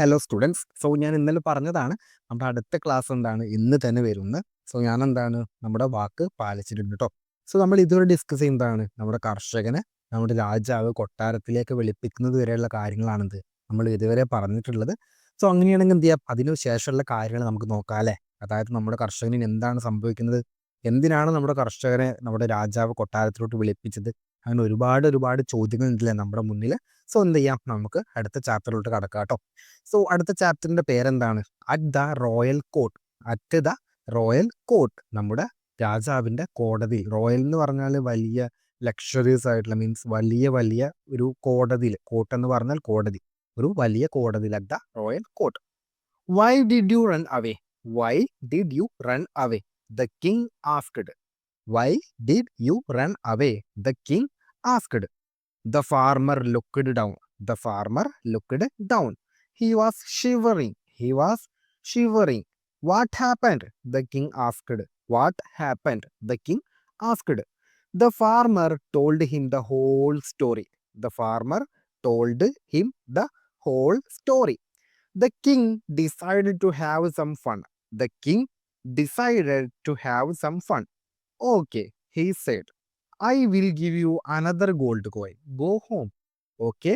Hello students. ഞാൻ ഇന്നലെ പറഞ്ഞതാണ് നമ്മുടെ അടുത്ത ക്ലാസ് എന്താണ് ഇന്ന് തന്നെ വരുന്നത്. ഞാൻ എന്താണ് നമ്മുടെ വാക്ക് പാലിച്ചിട്ടുണ്ട് കേട്ടോ. നമ്മൾ ഇതുവരെ ഡിസ്കസ് ചെയ്യുന്നതാണ് നമ്മുടെ കർഷകനെ നമ്മുടെ രാജാവ് കൊട്ടാരത്തിലേക്ക് വിളിപ്പിക്കുന്നത് വരെയുള്ള കാര്യങ്ങളാണിത് നമ്മൾ ഇതുവരെ പറഞ്ഞിട്ടുള്ളത്. അങ്ങനെയാണെങ്കിൽ എന്ത് ചെയ്യാം, അതിനു ശേഷമുള്ള കാര്യങ്ങൾ നമുക്ക് നോക്കാം അല്ലേ. അതായത് നമ്മുടെ കർഷകന് എന്താണ് സംഭവിക്കുന്നത്, എന്തിനാണ് നമ്മുടെ കർഷകനെ നമ്മുടെ രാജാവ് കൊട്ടാരത്തിലോട്ട് വിളിപ്പിച്ചത്, അങ്ങനെ ഒരുപാട് ഒരുപാട് ചോദ്യങ്ങൾ ഉണ്ടല്ലേ നമ്മുടെ മുന്നിൽ. എന്ത് ചെയ്യാം, നമുക്ക് അടുത്ത ചാപ്റ്ററിലോട്ട് കടക്കാം കേട്ടോ. അടുത്ത ചാപ്റ്ററിന്റെ പേരെന്താണ്? At the royal court. At the royal court, നമ്മുടെ രാജാവിന്റെ കോടതി. റോയൽ എന്ന് പറഞ്ഞാൽ വലിയ ലക്ഷറീസ് ആയിട്ടുള്ള, മീൻസ് വലിയ വലിയ ഒരു കോടതിയിൽ. കോർട്ട് എന്ന് പറഞ്ഞാൽ കോടതി, ഒരു വലിയ കോടതിയിൽ. At the royal court. Why did you run away? Why did you run away? The king asked. Why did you run away? The king asked. The farmer looked down. The farmer looked down. He was shivering. He was shivering. What happened? The king asked. What happened? The king asked. The farmer told him the whole story. The farmer told him the whole story. The king decided to have some fun. The king decided to have some fun. Okay, he said. I will give you another gold coin. Go home. Okay?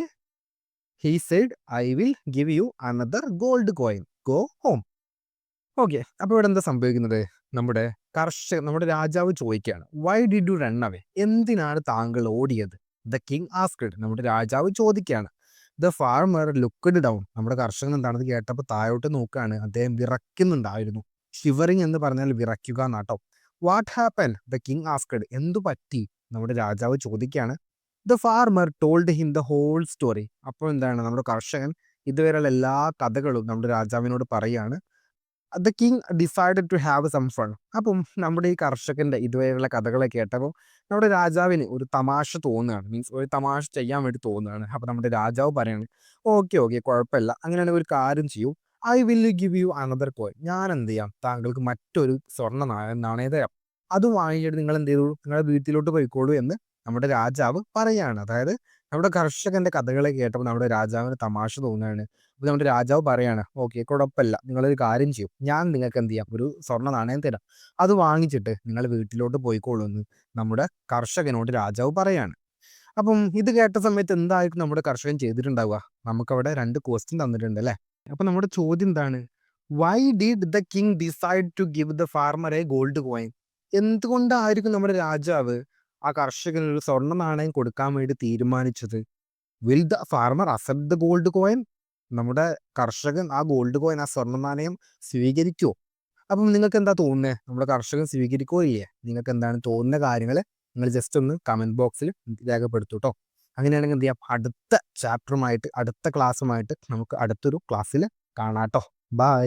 He said, I will give you another gold coin. Go home. Okay, അപ്പോൾ ഇവിടെ എന്താ സംഭവിക്കുന്നത്? നമ്മുടെ രാജാവ് ചോദിക്കുകയാണ്, why did you run away? എന്തിനാണ് താങ്കൾ ഓടിയത്? The king asked. നമ്മുടെ രാജാവ് ചോദിക്കുകയാണ്. The farmer looked down. നമ്മുടെ കർഷകൻ എന്താണെന്ന് കേട്ടപ്പോൾ താഴോട്ട് നോക്കുകയാണ്. അദ്ദേഹം വിറയ്ക്കുന്നുണ്ടായിരുന്നു. ഷിവറിങ് എന്ന് പറഞ്ഞാൽ വിറയ്ക്കുക എന്നാട്ടോ. What happen? The king asked. എന്തു പറ്റി? നമ്മുടെ രാജാവ് ചോദിക്കുകയാണ്. The farmer told him the whole story. അപ്പോൾ എന്താണ്, നമ്മുടെ കർഷകൻ ഇതുവരെയുള്ള എല്ലാ കഥകളും നമ്മുടെ രാജാവിനോട് പറയുകയാണ്. The king decided to have some fun. അപ്പം നമ്മുടെ ഈ കർഷകന്റെ ഇതുവരെയുള്ള കഥകളെ കേട്ടപ്പോൾ നമ്മുടെ രാജാവിന് ഒരു തമാശ തോന്നുകയാണ്, മീൻസ് ഒരു തമാശ ചെയ്യാൻ വേണ്ടി തോന്നുകയാണ്. അപ്പം നമ്മുടെ രാജാവ് പറയാണ്, ഓക്കെ ഓക്കെ കുഴപ്പമില്ല, അങ്ങനെയാണെങ്കിൽ ഒരു കാര്യം ചെയ്യൂ. I will give you another coin. ഞാൻ എന്ത് ചെയ്യാം, താങ്കൾക്ക് മറ്റൊരു സ്വർണ്ണ നാണയം തരാം. അത് വാങ്ങിയിട്ട് നിങ്ങൾ എന്ത് ചെയ്തു, നിങ്ങളുടെ വീട്ടിലോട്ട് പോയിക്കോളൂ എന്ന് നമ്മുടെ രാജാവ് പറയാണ്. അതായത് നമ്മുടെ കർഷകന്റെ കഥകളെ കേട്ടപ്പോൾ നമ്മുടെ രാജാവിന് തമാശ തോന്നുകയാണ്. അപ്പോൾ നമ്മുടെ രാജാവ് പറയാണ്, ഓക്കെ കുഴപ്പമില്ല, നിങ്ങളൊരു കാര്യം ചെയ്യും, ഞാൻ നിങ്ങൾക്ക് എന്ത് ചെയ്യാം, ഒരു സ്വർണ്ണ നാണയം തരാം. അത് വാങ്ങിച്ചിട്ട് നിങ്ങൾ വീട്ടിലോട്ട് പോയിക്കോളൂ എന്ന് നമ്മുടെ കർഷകനോട് രാജാവ് പറയാണ്. അപ്പം ഇത് കേട്ട സമയത്ത് എന്തായിരിക്കും നമ്മുടെ കർഷകൻ ചെയ്തിട്ടുണ്ടാവുക? നമുക്കവിടെ 2 ക്വസ്റ്റ്യൻ തന്നിട്ടുണ്ട് അല്ലേ. അപ്പൊ നമ്മുടെ ചോദ്യം എന്താണ്? Why did the king decide to give the farmer a gold coin? എന്തുകൊണ്ടായിരിക്കും നമ്മുടെ രാജാവ് ആ കർഷകന് ഒരു സ്വർണ്ണ നാണയം കൊടുക്കാൻ വേണ്ടി തീരുമാനിച്ചത്? Will the farmer accept the gold coin? നമ്മുടെ കർഷകൻ ആ ഗോൾഡ് കോയിൻ, ആ സ്വർണ്ണ നാണയം സ്വീകരിക്കുമോ? അപ്പം നിങ്ങൾക്ക് എന്താ തോന്നുന്നത്, നമ്മുടെ കർഷകൻ സ്വീകരിക്കോ ഇല്ലേ? നിങ്ങൾക്ക് എന്താണ് തോന്നുന്ന കാര്യങ്ങൾ നിങ്ങൾ ജസ്റ്റ് ഒന്ന് കമന്റ് ബോക്സിൽ രേഖപ്പെടുത്തൂ കേട്ടോ. അങ്ങനെയാണെങ്കിൽ എന്ത് ചെയ്യാം, അടുത്ത ചാപ്റ്ററുമായിട്ട് അടുത്ത ക്ലാസ്സുമായിട്ട് നമുക്ക് അടുത്തൊരു ക്ലാസ്സിൽ കാണാം കേട്ടോ. ബൈ.